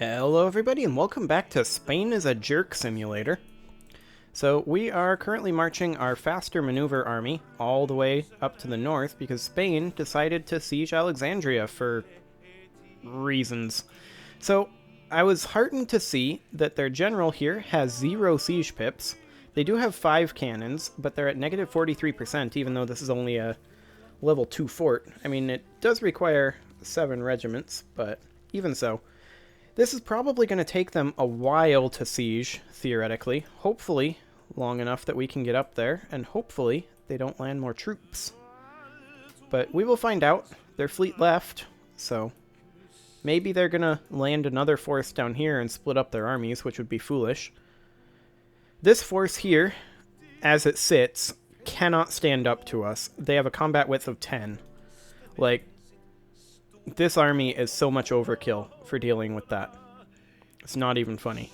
Hello everybody and welcome back to Spain is a Jerk Simulator. So we are currently marching our faster maneuver army all the way up to the north because Spain decided to siege Alexandria for reasons. So I was heartened to see that their general here has 0 siege pips. They do have 5 cannons, but they're at negative 43% even though this is only a level 2 fort. I mean, it does require 7 regiments, but even so. This is probably going to take them a while to siege, theoretically. Hopefully, long enough that we can get up there, and hopefully they don't land more troops. But we will find out. Their fleet left, so maybe they're going to land another force down here and split up their armies, which would be foolish. This force here, as it sits, cannot stand up to us. They have a combat width of 10. Like, this army is so much overkill for dealing with that. It's not even funny.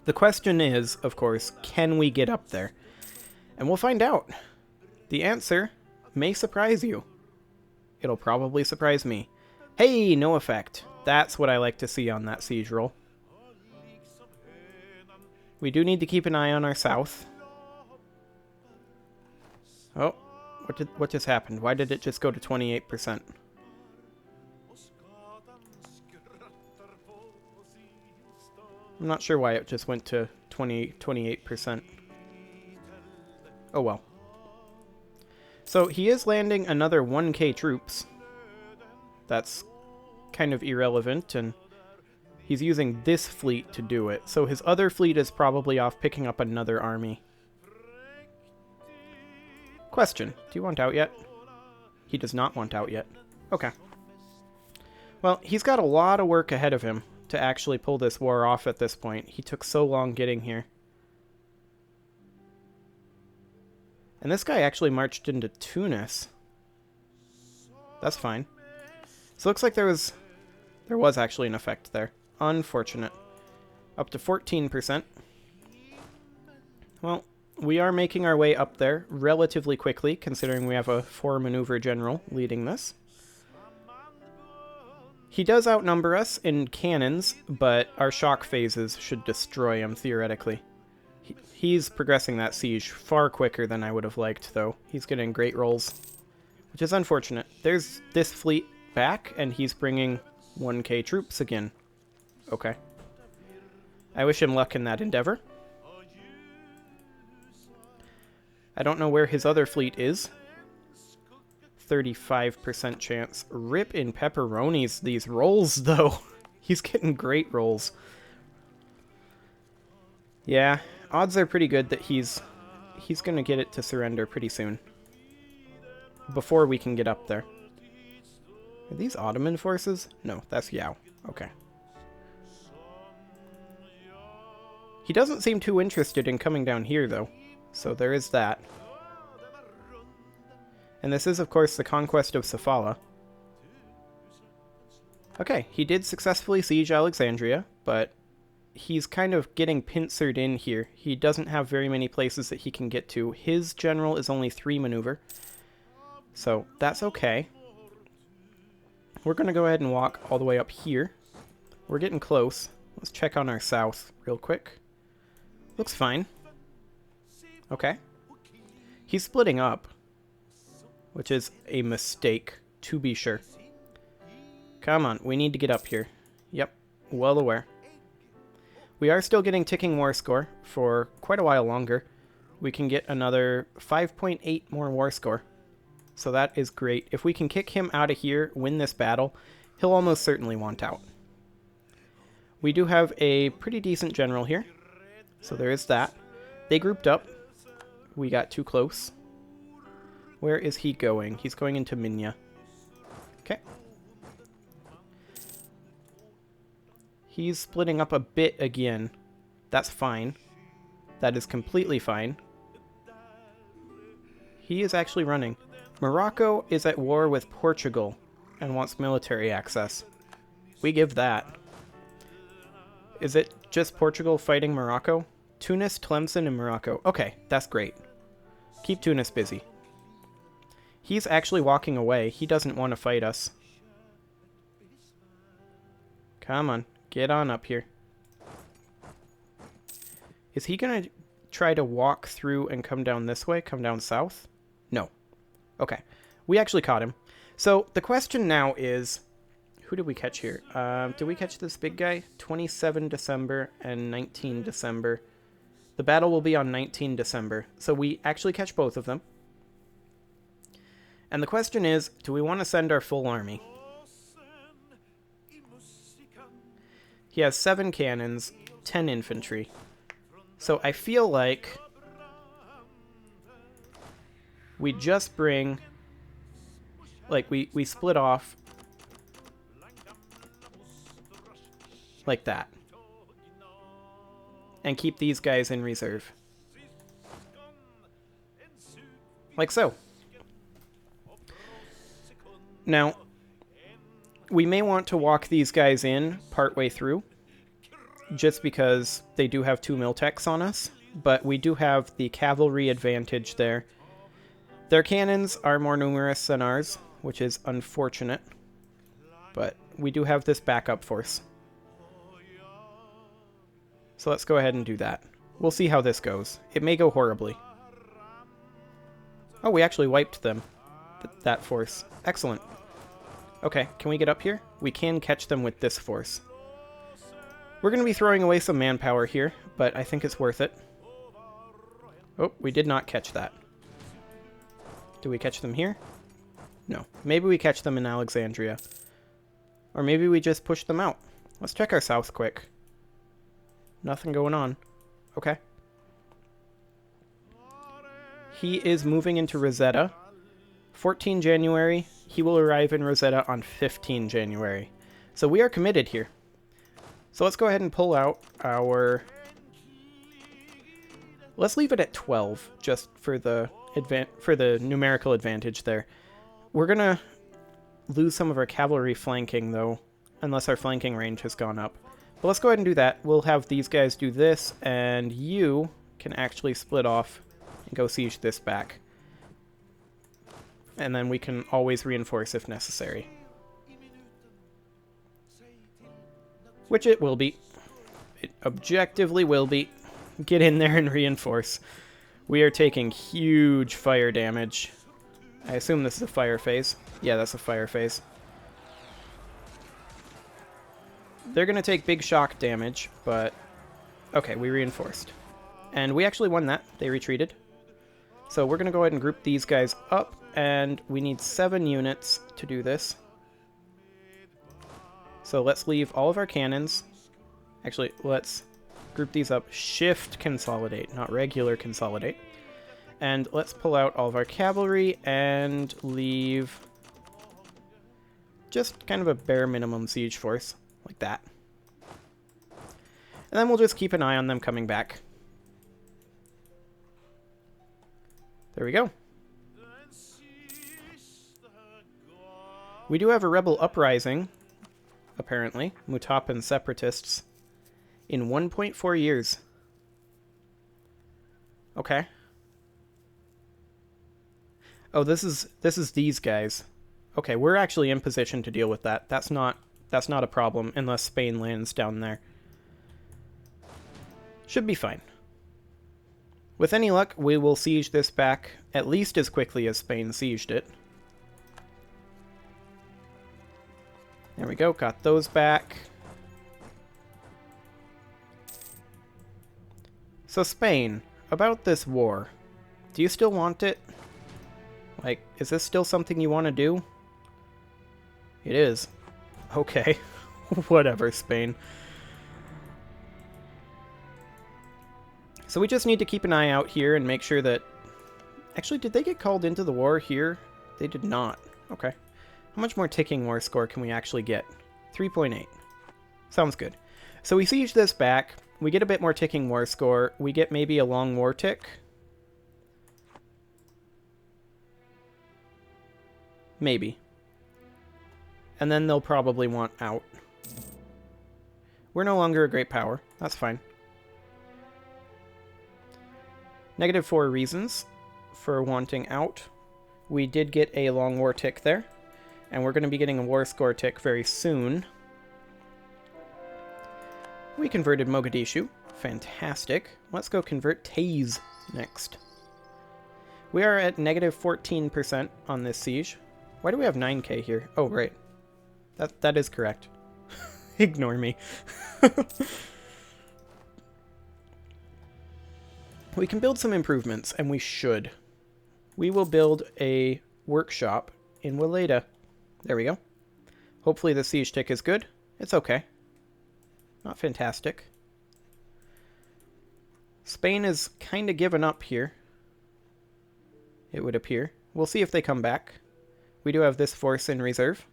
The question is, of course, can we get up there? And we'll find out. The answer may surprise you. It'll probably surprise me. Hey, no effect. That's what I like to see on that siege roll. We do need to keep an eye on our south. Oh, what just happened? Why did it just go to 28%? I'm not sure why it just went to 28%. Oh well. So he is landing another 1k troops. That's kind of irrelevant, and he's using this fleet to do it. So his other fleet is probably off picking up another army. Question, do you want out yet? He does not want out yet. Okay. Well, he's got a lot of work ahead of him to actually pull this war off at this point. He took so long getting here. And this guy actually marched into Tunis. That's fine. So it looks like there was actually an effect there. Unfortunate. Up to 14%. Well, we are making our way up there relatively quickly, considering we have a 4-maneuver general leading this. He does outnumber us in cannons, but our shock phases should destroy him, theoretically. He's progressing that siege far quicker than I would have liked, though. He's getting great rolls, which is unfortunate. There's this fleet back, and he's bringing 1k troops again. Okay. I wish him luck in that endeavor. I don't know where his other fleet is. 35% chance. Rip in pepperonis these rolls, though. He's getting great rolls. Yeah, odds are pretty good that he's going to get it to surrender pretty soon. Before we can get up there. Are these Ottoman forces? No, that's Yao. Okay. He doesn't seem too interested in coming down here, though. So there is that. And this is, of course, the conquest of Sofala. Okay, he did successfully siege Alexandria, but he's kind of getting pincered in here. He doesn't have very many places that he can get to. His general is only 3 maneuver, so that's okay. We're going to go ahead and walk all the way up here. We're getting close. Let's check on our south real quick. Looks fine. Okay. He's splitting up, which is a mistake, to be sure. Come on, we need to get up here. Yep, well aware. We are still getting ticking war score for quite a while longer. We can get another 5.8 more war score. So that is great. If we can kick him out of here, win this battle, he'll almost certainly want out. We do have a pretty decent general here. So there is that. They grouped up. We got too close. Where is he going? He's going into Minya. Okay. He's splitting up a bit again. That's fine. That is completely fine. He is actually running. Morocco is at war with Portugal and wants military access. We give that. Is it just Portugal fighting Morocco? Tunis, Tlemcen, and Morocco. Okay, that's great. Keep Tunis busy. He's actually walking away. He doesn't want to fight us. Come on. Get on up here. Is he going to try to walk through and come down this way? Come down south? No. Okay. We actually caught him. So the question now is, who did we catch here? Did we catch this big guy? 27 December and 19 December. The battle will be on 19 December. So we actually catch both of them. And the question is, do we want to send our full army? He has 7 cannons, 10 infantry. So I feel like we just bring, like we split off like that. And keep these guys in reserve. Like so. Now, we may want to walk these guys in partway through, just because they do have 2 Miltechs on us, but we do have the cavalry advantage there. Their cannons are more numerous than ours, which is unfortunate, but we do have this backup force. So let's go ahead and do that. We'll see how this goes. It may go horribly. Oh, we actually wiped them. That force. Excellent. Okay, can we get up here? We can catch them with this force. We're going to be throwing away some manpower here, but I think it's worth it. Oh, we did not catch that. Do we catch them here? No. Maybe we catch them in Alexandria. Or maybe we just push them out. Let's check our south quick. Nothing going on. Okay. He is moving into Rosetta. 14 January. He will arrive in Rosetta on 15 January. So we are committed here. So let's go ahead and pull out our... Let's leave it at 12, just for the numerical advantage there. We're going to lose some of our cavalry flanking, though, unless our flanking range has gone up. But let's go ahead and do that. We'll have these guys do this, and you can actually split off and go siege this back. And then we can always reinforce if necessary. Which it will be. It objectively will be. Get in there and reinforce. We are taking huge fire damage. I assume this is a fire phase. Yeah, that's a fire phase. They're going to take big shock damage, but... Okay, we reinforced. And we actually won that. They retreated. So we're going to go ahead and group these guys up, and we need 7 units to do this. So let's leave all of our cannons. Actually, let's group these up. Shift consolidate, not regular consolidate. And let's pull out all of our cavalry and leave just kind of a bare minimum siege force, like that. And then we'll just keep an eye on them coming back. There we go. We do have a rebel uprising, apparently. Mutapan separatists. In 1.4 years. Okay. Oh, this is these guys. Okay, we're actually in position to deal with that. That's not a problem unless Spain lands down there. Should be fine. With any luck, we will siege this back at least as quickly as Spain sieged it. There we go, got those back. So Spain, about this war, do you still want it? Like, is this still something you want to do? It is. Okay. Whatever, Spain. So we just need to keep an eye out here and make sure that... Actually, did they get called into the war here? They did not. Okay. How much more ticking war score can we actually get? 3.8. Sounds good. So we siege this back. We get a bit more ticking war score. We get maybe a long war tick. Maybe. And then they'll probably want out. We're no longer a great power. That's fine. -4 reasons for wanting out. We did get a long war tick there. And we're going to be getting a war score tick very soon. We converted Mogadishu. Fantastic. Let's go convert Taiz next. We are at negative 14% on this siege. Why do we have 9k here? Oh, right. That is correct. Ignore me. We can build some improvements, and we should. We will build a workshop in Weleda. There we go. Hopefully the siege tick is good. It's okay. Not fantastic. Spain is kind of given up here, it would appear. We'll see if they come back. We do have this force in reserve.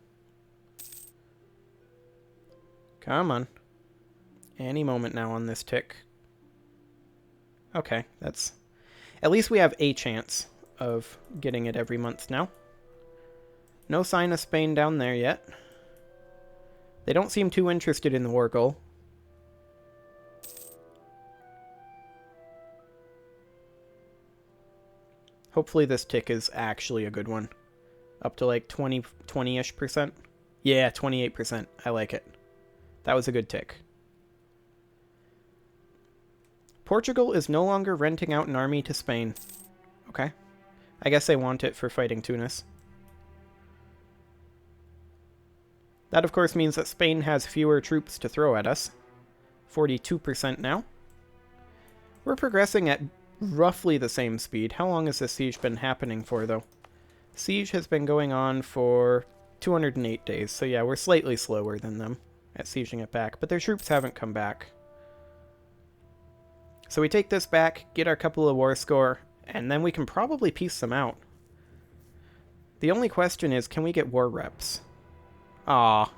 Come on. Any moment now on this tick. Okay, that's... At least we have a chance of getting it every month now. No sign of Spain down there yet. They don't seem too interested in the war goal. Hopefully this tick is actually a good one. Up to like 20-ish percent. Yeah, 28%. I like it. That was a good tick. Portugal is no longer renting out an army to Spain. Okay. I guess they want it for fighting Tunis. That, of course, means that Spain has fewer troops to throw at us. 42% now. We're progressing at roughly the same speed. How long has this siege been happening for, though? Siege has been going on for 208 days, so yeah, we're slightly slower than them at sieging it back, but their troops haven't come back. So we take this back, get our couple of war score, and then we can probably piece them out. The only question is, can we get war reps? Ah,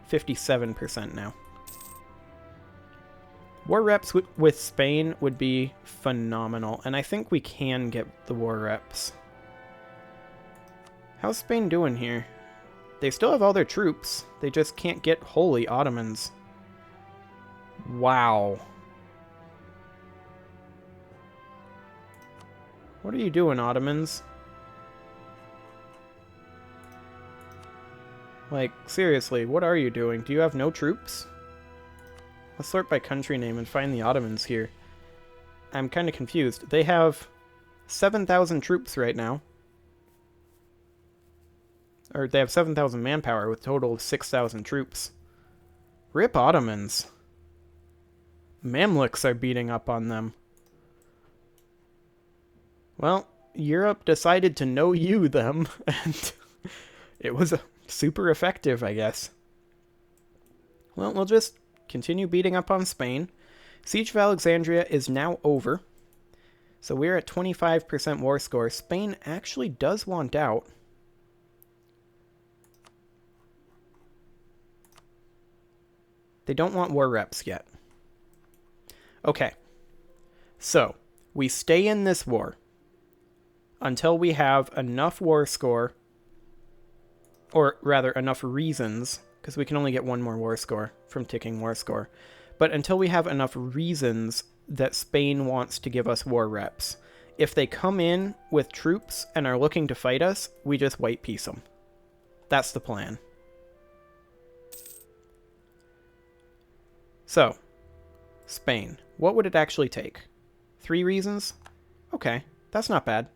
57% now. War reps with Spain would be phenomenal, and I think we can get the war reps. How's Spain doing here? They still have all their troops. They just can't get Holy Ottomans. Wow. What are you doing, Ottomans? Like, seriously, what are you doing? Do you have no troops? Let's sort by country name and find the Ottomans here. I'm kind of confused. They have 7,000 troops right now. Or they have 7,000 manpower with a total of 6,000 troops. Rip Ottomans. Mamluks are beating up on them. Well, Europe decided to no you them, and it was super effective, I guess. Well, we'll just continue beating up on Spain. Siege of Alexandria is now over. So we're at 25% war score. Spain actually does want out. They don't want war reps yet. Okay. So, we stay in this war until we have enough war score, or rather enough reasons, because we can only get one more war score from ticking war score, but until we have enough reasons that Spain wants to give us war reps. If they come in with troops and are looking to fight us, we just white piece them. That's the plan. So, Spain. What would it actually take? 3 reasons? Okay, that's not bad.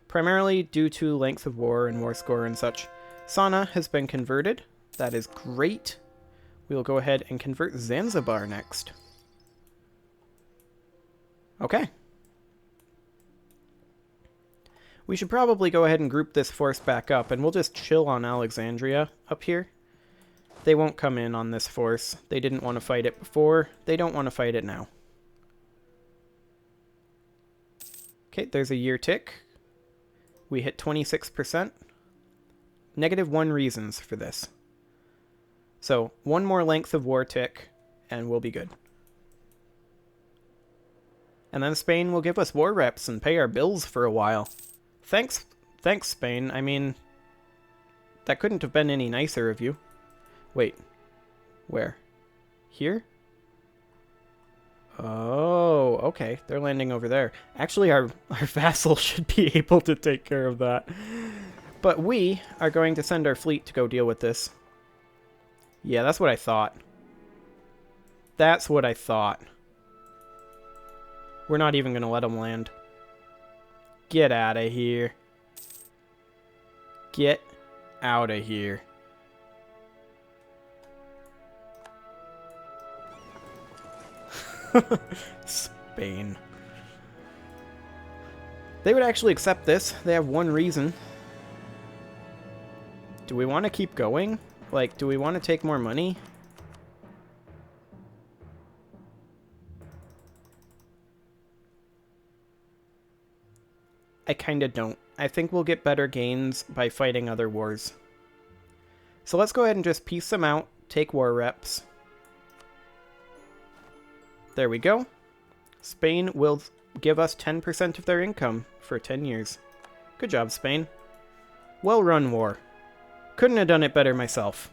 Primarily due to length of war and war score and such. Sana has been converted. That is great. We'll go ahead and convert Zanzibar next. Okay. We should probably go ahead and group this force back up, and we'll just chill on Alexandria up here. They won't come in on this force. They didn't want to fight it before. They don't want to fight it now. Okay, there's a year tick. We hit 26%. -1 reasons for this. So, one more length of war tick, and we'll be good. And then Spain will give us war reps and pay our bills for a while. Thanks, Spain. I mean, that couldn't have been any nicer of you. Wait, where? Here? Oh, okay. They're landing over there. Actually, our vassal should be able to take care of that. But we are going to send our fleet to go deal with this. Yeah, that's what I thought. That's what I thought. We're not even going to let them land. Get out of here. Get out of here. Spain. They would actually accept this. They have one reason. Do we want to keep going? Like, do we want to take more money? I kinda don't. I think we'll get better gains by fighting other wars. So let's go ahead and just piece them out, take war reps. There we go. Spain will give us 10% of their income for 10 years. Good job, Spain. Well run war. Couldn't have done it better myself.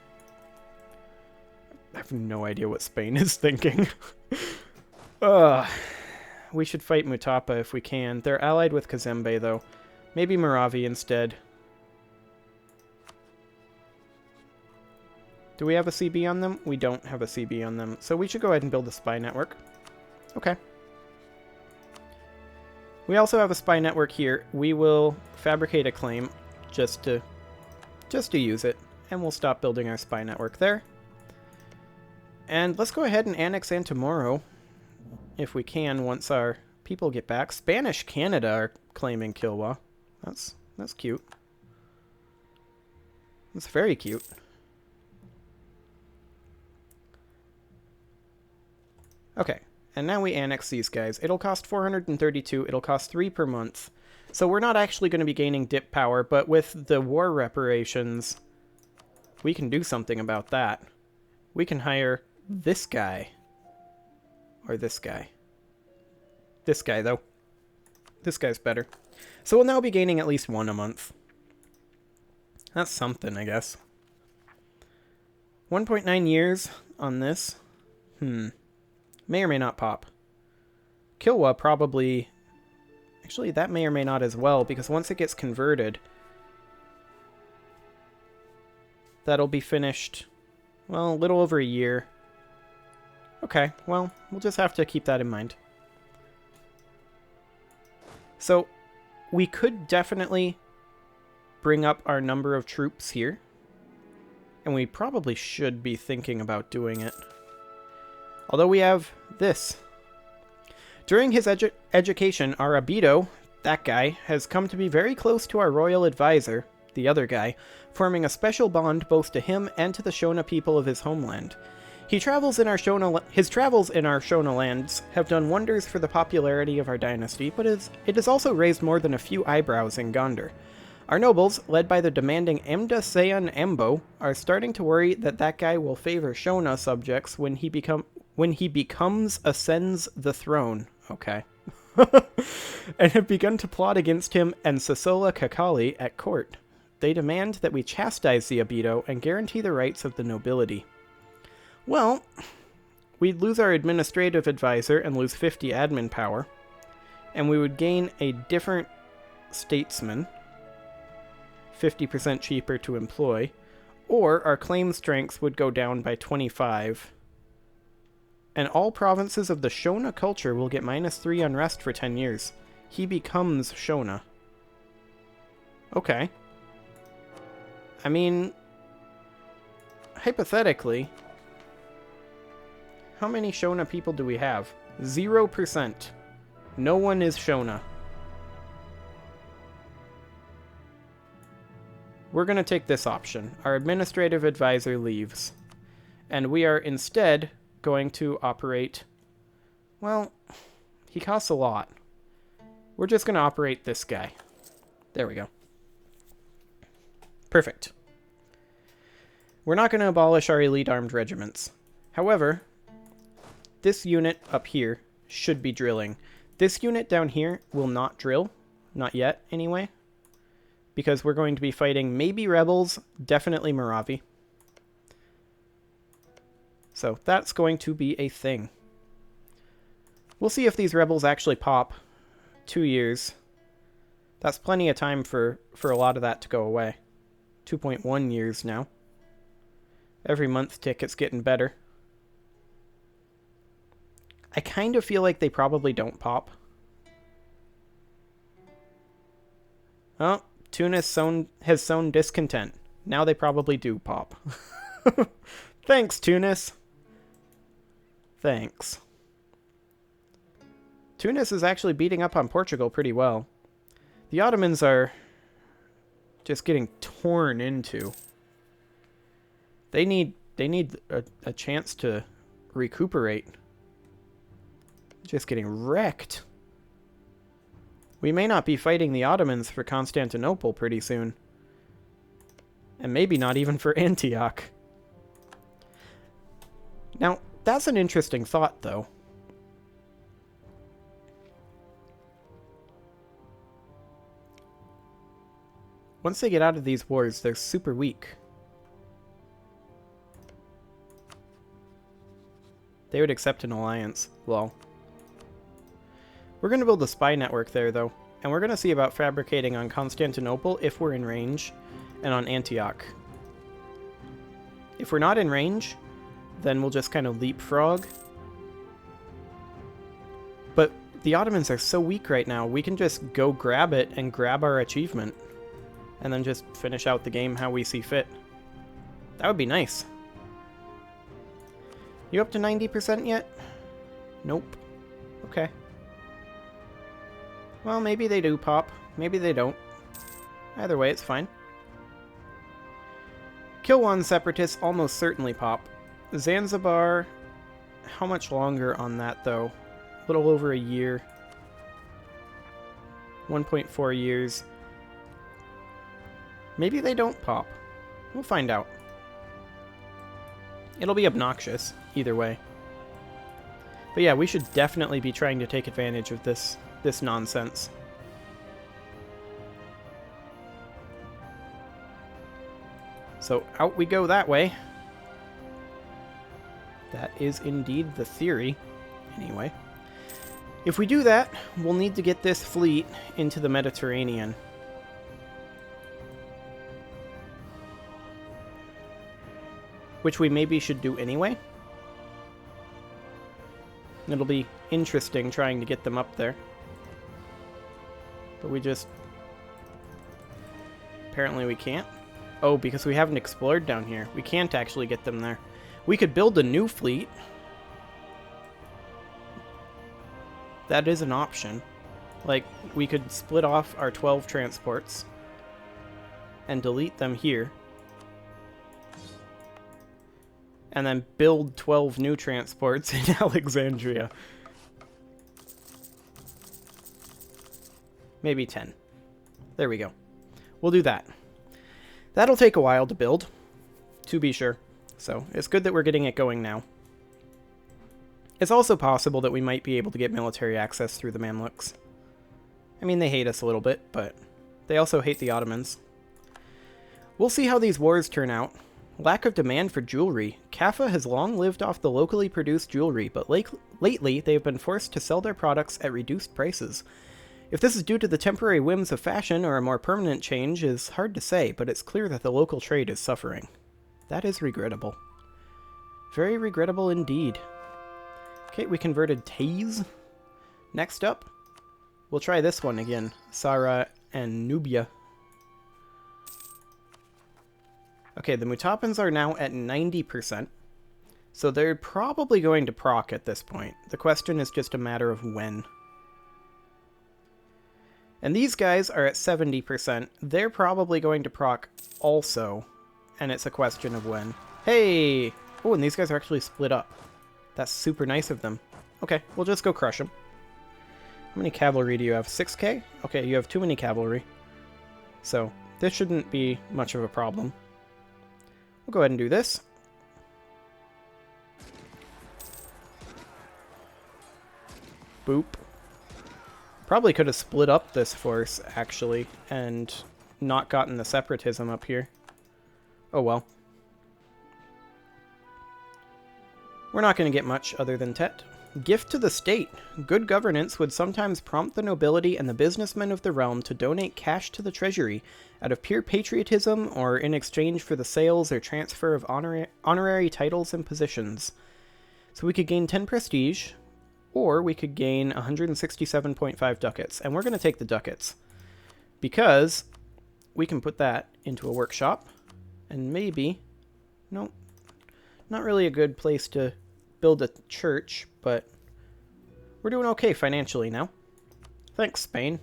I have no idea what Spain is thinking. We should fight Mutapa if we can. They're allied with Kazembe, though. Maybe Moravi instead. Do we have a CB on them? We don't have a CB on them, so we should go ahead and build a spy network. Okay. We also have a spy network here. We will fabricate a claim just to use it, and we'll stop building our spy network there. And let's go ahead and annex Antomoro, if we can, once our people get back. Spanish Canada are claiming Kilwa. That's cute. That's very cute. Okay, and now we annex these guys. It'll cost 432. It'll cost 3 per month. So we're not actually going to be gaining dip power, but with the war reparations, we can do something about that. We can hire this guy. Or this guy. This guy, though. This guy's better. So we'll now be gaining at least 1 a month. That's something, I guess. 1.9 years on this. May or may not pop. Kilwa probably... Actually, that may or may not as well, because once it gets converted, that'll be finished, well, a little over a year. Okay, well, we'll just have to keep that in mind. So, we could definitely bring up our number of troops here, and we probably should be thinking about doing it. Although we have this. During his education, our Abito, that guy, has come to be very close to our royal advisor, the other guy, forming a special bond both to him and to the Shona people of his homeland. His travels in our Shona lands have done wonders for the popularity of our dynasty, but it has also raised more than a few eyebrows in Gondar. Our nobles, led by the demanding Emda Sayan Embo, are starting to worry that that guy will favor Shona subjects when he ascends the throne. Okay. And have begun to plot against him and Sasola Kakali at court. They demand that we chastise the Abito and guarantee the rights of the nobility. Well, we'd lose our administrative advisor and lose 50 admin power, and we would gain a different statesman, 50% cheaper to employ, or our claim strength would go down by 25. And all provinces of the Shona culture will get -3 unrest for 10 years. He becomes Shona. Okay. I mean, hypothetically, how many Shona people do we have? 0%. No one is Shona. We're going to take this option. Our administrative advisor leaves. And we are instead going to operate... Well, he costs a lot. We're just going to operate this guy. There we go. Perfect. We're not going to abolish our elite armed regiments. However, this unit up here should be drilling. This unit down here will not drill. Not yet, anyway. Because we're going to be fighting maybe rebels, definitely Moravi. So that's going to be a thing. We'll see if these rebels actually pop. 2 years. That's plenty of time for a lot of that to go away. 2.1 years now. Every month tick, it's getting better. I kind of feel like they probably don't pop. Oh, Tunis has sown discontent. Now they probably do pop. Thanks, Tunis. Thanks. Tunis is actually beating up on Portugal pretty well. The Ottomans are just getting torn into. They need a chance to recuperate. Just getting wrecked. We may not be fighting the Ottomans for Constantinople pretty soon. And maybe not even for Antioch. Now, that's an interesting thought, though. Once they get out of these wars, they're super weak. They would accept an alliance. Lol. We're going to build a spy network there, though. And we're going to see about fabricating on Constantinople if we're in range, and on Antioch. If we're not in range, then we'll just kind of leapfrog. But the Ottomans are so weak right now, we can just go grab it and grab our achievement. And then just finish out the game how we see fit. That would be nice. You up to 90% yet? Nope. Okay. Well, maybe they do pop. Maybe they don't. Either way, it's fine. Kilwan Separatists almost certainly pop. Zanzibar, how much longer on that, though? A little over a year. 1.4 years. Maybe they don't pop. We'll find out. It'll be obnoxious, either way. But yeah, we should definitely be trying to take advantage of this nonsense. So out we go that way. That is indeed the theory. Anyway. If we do that, we'll need to get this fleet into the Mediterranean. Which we maybe should do anyway. It'll be interesting trying to get them up there. But we just... apparently we can't. Oh, because we haven't explored down here. We can't actually get them there. We could build a new fleet. That is an option. Like, we could split off our 12 transports and delete them here. And then build 12 new transports in Alexandria. Maybe 10. There we go. We'll do that. That'll take a while to build, to be sure. So it's good that we're getting it going now. It's also possible that we might be able to get military access through the Mamluks. I mean, they hate us a little bit, but they also hate the Ottomans. We'll see how these wars turn out. Lack of demand for jewelry. Kaffa has long lived off the locally produced jewelry, but lately they have been forced to sell their products at reduced prices. If this is due to the temporary whims of fashion or a more permanent change is hard to say, but it's clear that the local trade is suffering. That is regrettable. Very regrettable indeed. Okay, we converted Taze. Next up, we'll try this one again. Sara and Nubia. Okay, the Mutapans are now at 90%. So they're probably going to proc at this point. The question is just a matter of when. And these guys are at 70%. They're probably going to proc also. And it's a question of when. Hey! Oh, and these guys are actually split up. That's super nice of them. Okay, we'll just go crush them. How many cavalry do you have? 6k? Okay, you have too many cavalry. So, this shouldn't be much of a problem. We'll go ahead and do this. Boop. Probably could have split up this force, actually, and not gotten the separatism up here. Oh well. We're not going to get much other than Tet. Gift to the state. Good governance would sometimes prompt the nobility and the businessmen of the realm to donate cash to the treasury out of pure patriotism or in exchange for the sales or transfer of honorary titles and positions. So we could gain 10 prestige, or we could gain 167.5 ducats. And we're going to take the ducats, because we can put that into a workshop, and maybe... No, not really a good place to build a church, but we're doing okay financially now. Thanks, Spain,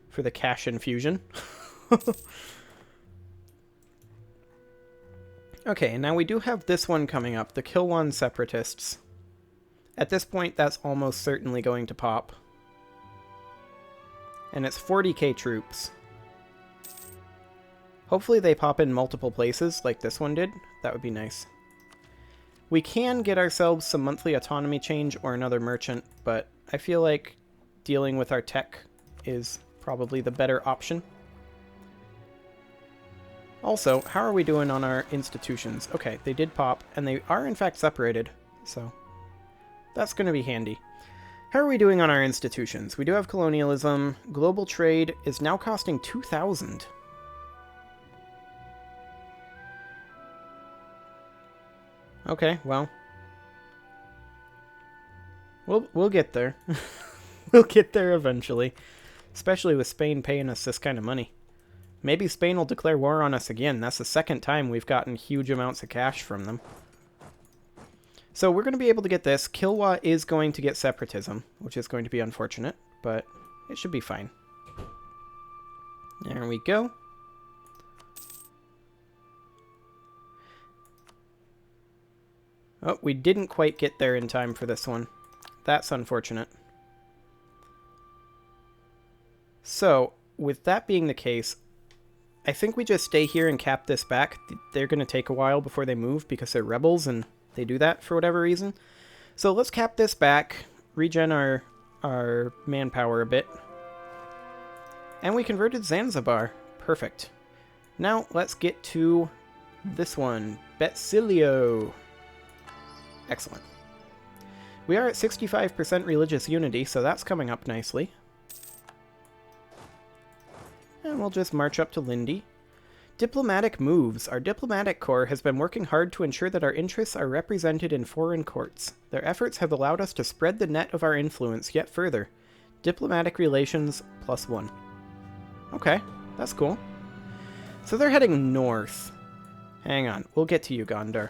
for the cash infusion. Okay, now we do have this one coming up, the Kilwan Separatists. At this point, that's almost certainly going to pop. And it's 40k troops. Hopefully they pop in multiple places, like this one did. That would be nice. We can get ourselves some monthly autonomy change or another merchant, but I feel like dealing with our tech is probably the better option. Also, how are we doing on our institutions? Okay, they did pop, and they are in fact separated, so that's going to be handy. How are we doing on our institutions? We do have colonialism. Global trade is now costing 2,000. Okay, well, we'll get there. We'll get there eventually, especially with Spain paying us this kind of money. Maybe Spain will declare war on us again. That's the second time we've gotten huge amounts of cash from them. So we're going to be able to get this. Kilwa is going to get separatism, which is going to be unfortunate, but it should be fine. There we go. Oh, we didn't quite get there in time for this one. That's unfortunate. So, with that being the case, I think we just stay here and cap this back. They're going to take a while before they move because they're rebels and they do that for whatever reason. So let's cap this back, regen our manpower a bit. And we converted Zanzibar. Perfect. Now let's get to this one, Betsilio. Excellent. We are at 65% religious unity, so that's coming up nicely. And we'll just march up to Lindy. Diplomatic moves. Our diplomatic corps has been working hard to ensure that our interests are represented in foreign courts. Their efforts have allowed us to spread the net of our influence yet further. Diplomatic relations +1. Okay, that's cool. So they're heading north. Hang on, we'll get to you, Gondar.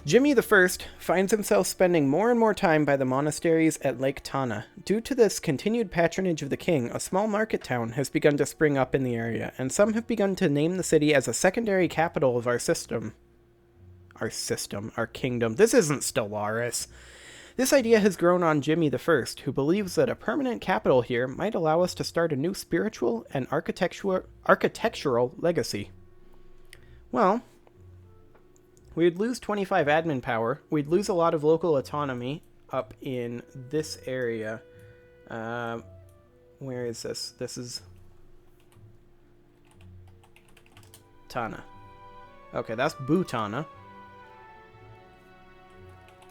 Jimmy the First finds himself spending more and more time by the monasteries at Lake Tana. Due to this continued patronage of the king, a small market town has begun to spring up in the area, and some have begun to name the city as a secondary capital of our system. Our kingdom. This isn't Stellaris. This idea has grown on Jimmy the First, who believes that a permanent capital here might allow us to start a new spiritual and architectural legacy. Well, we'd lose 25 admin power. We'd lose a lot of local autonomy up in this area. Where is this? This is Tana. Okay, that's Butana.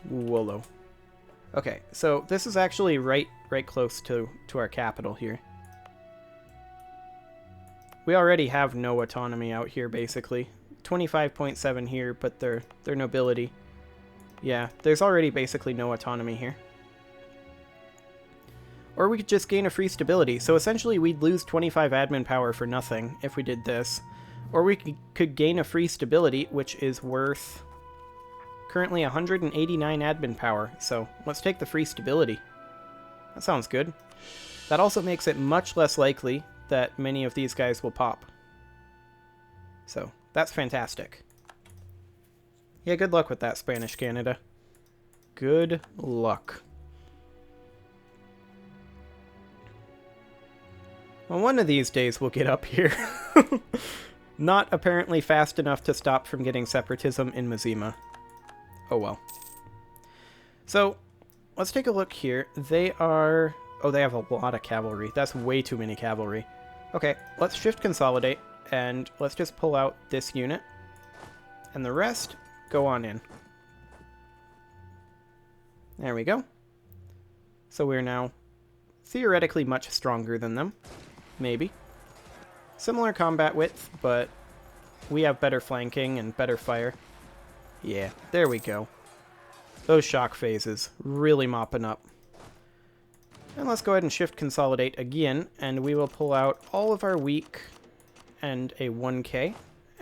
Wolo. Okay, so this is actually right close to our capital here. We already have no autonomy out here, basically. 25.7 here, but their nobility. Yeah, there's already basically no autonomy here. Or we could just gain a free stability. So essentially we'd lose 25 admin power for nothing if we did this. Or we could gain a free stability, which is worth currently 189 admin power. So let's take the free stability. That sounds good. That also makes it much less likely that many of these guys will pop. So that's fantastic. Yeah, good luck with that, Spanish Canada. Good luck. Well, one of these days we'll get up here. Not apparently fast enough to stop from getting separatism in Mazima. Oh well. So, let's take a look here. They are... Oh, they have a lot of cavalry. That's way too many cavalry. Okay, let's shift consolidate. And let's just pull out this unit. And the rest, go on in. There we go. So we're now theoretically much stronger than them. Maybe. Similar combat width, but we have better flanking and better fire. Yeah, there we go. Those shock phases really mopping up. And let's go ahead and shift consolidate again, and we will pull out all of our weak and a 1k,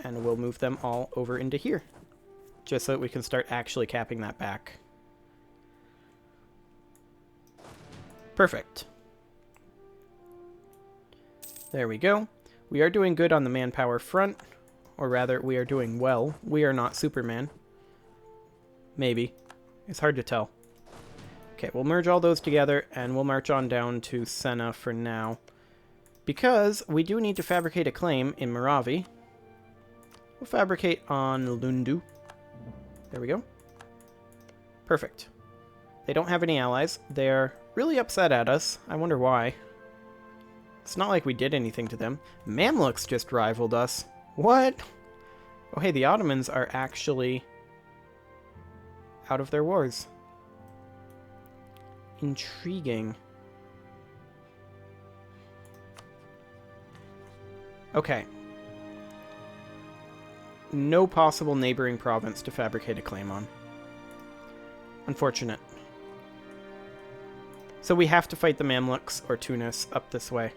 and we'll move them all over into here, just so that we can start actually capping that back. Perfect. There we go. We are doing good on the manpower front, or rather, we are doing well. We are not Superman. Maybe. It's hard to tell. Okay, we'll merge all those together, and we'll march on down to Senna for now. Because we do need to fabricate a claim in Moravi. We'll fabricate on Lundu. There we go. Perfect. They don't have any allies. They're really upset at us. I wonder why. It's not like we did anything to them. Mamluks just rivaled us. What? Oh, hey, the Ottomans are actually out of their wars. Intriguing. Okay. No possible neighboring province to fabricate a claim on. Unfortunate. So we have to fight the Mamluks or Tunis up this way.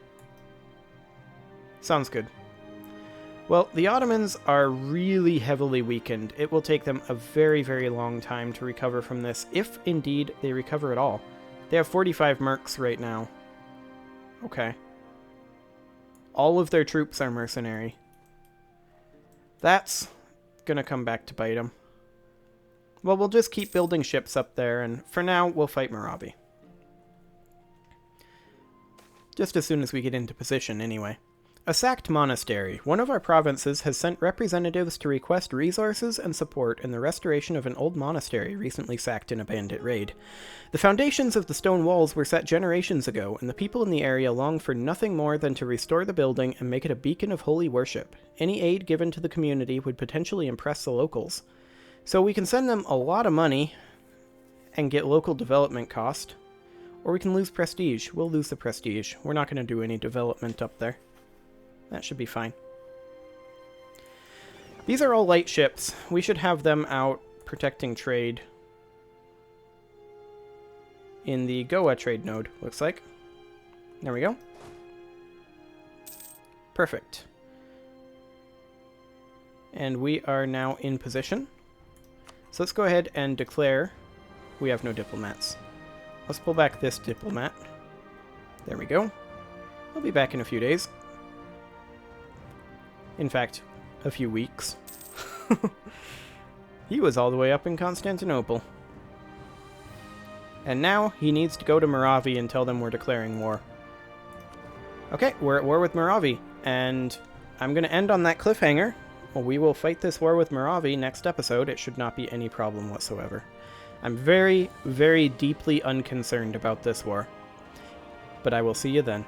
Sounds good. Well, the Ottomans are really heavily weakened. It will take them a very, very long time to recover from this, if indeed they recover at all. They have 45 mercs right now. Okay. All of their troops are mercenary. That's gonna come back to bite them. Well, we'll just keep building ships up there, and for now, we'll fight Moravi. Just as soon as we get into position, anyway. A sacked monastery. One of our provinces has sent representatives to request resources and support in the restoration of an old monastery recently sacked in a bandit raid. The foundations of the stone walls were set generations ago, and the people in the area long for nothing more than to restore the building and make it a beacon of holy worship. Any aid given to the community would potentially impress the locals. So we can send them a lot of money and get local development cost, or we can lose prestige. We'll lose the prestige. We're not going to do any development up there. That should be fine. These are all light ships. We should have them out protecting trade in the Goa trade node, looks like. There we go. Perfect. And we are now in position. So let's go ahead and declare we have no diplomats. Let's pull back this diplomat. There we go. We'll be back in a few days. In fact, a few weeks. He was all the way up in Constantinople. And now he needs to go to Moravi and tell them we're declaring war. Okay, we're at war with Moravi, and I'm going to end on that cliffhanger. Well, we will fight this war with Moravi next episode. It should not be any problem whatsoever. I'm very, very deeply unconcerned about this war. But I will see you then.